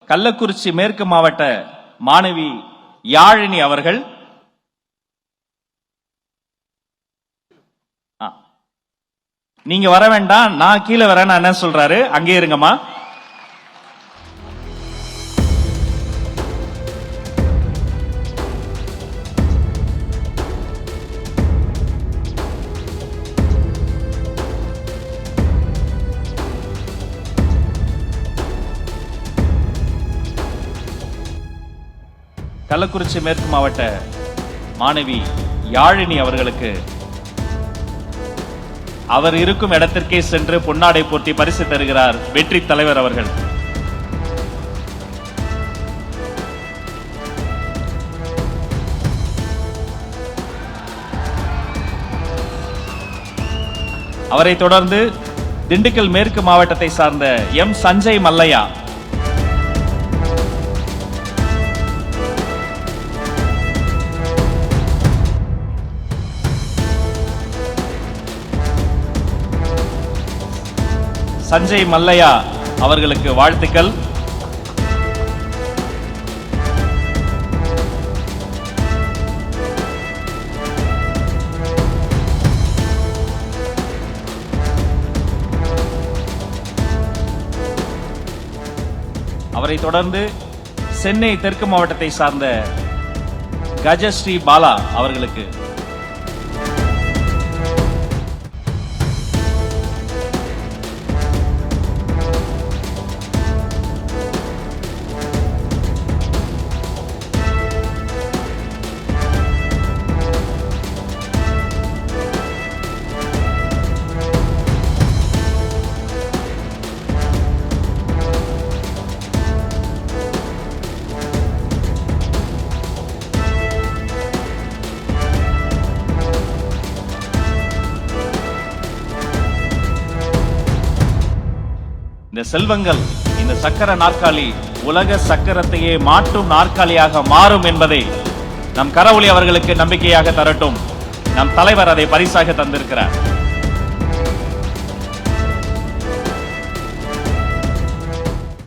கள்ளக்குறிச்சி மேற்கு மாவட்ட மாணவி யாழினி அவர்கள் நீங்க வர வேண்டாம், நான் கீழே வரேன். என்ன சொல்றாரு, அங்கே இருங்கம்மா. கள்ளக்குறிச்சி மேற்கு மாவட்ட மாணவி யாழினி அவர்களுக்கு அவர் இருக்கும் இடத்திற்கே சென்று பொன்னாடை போட்டி பரிசு தருகிறார் வெற்றி தலைவர் அவர்கள். அவரை தொடர்ந்து திண்டுக்கல் மேற்கு மாவட்டத்தை சார்ந்த எம் சஞ்சய் மல்லையா, சஞ்சய் மல்லையா அவர்களுக்கு வாழ்த்துக்கள். அவரை தொடர்ந்து சென்னை தெற்கு மாவட்டத்தை சார்ந்த கஜஸ்ரீ பாலா அவர்களுக்கு இந்த செல்வங்கள், இந்த சக்கர நாற்காலி உலக சக்கரத்தையே மாற்றும் நாற்காலியாக மாறும் என்பதை நம் கரவொலி அவர்களுக்கு நம்பிக்கையாக தரட்டும். நம் தலைவர் அதை பரிசாக தந்திருக்கிறார்.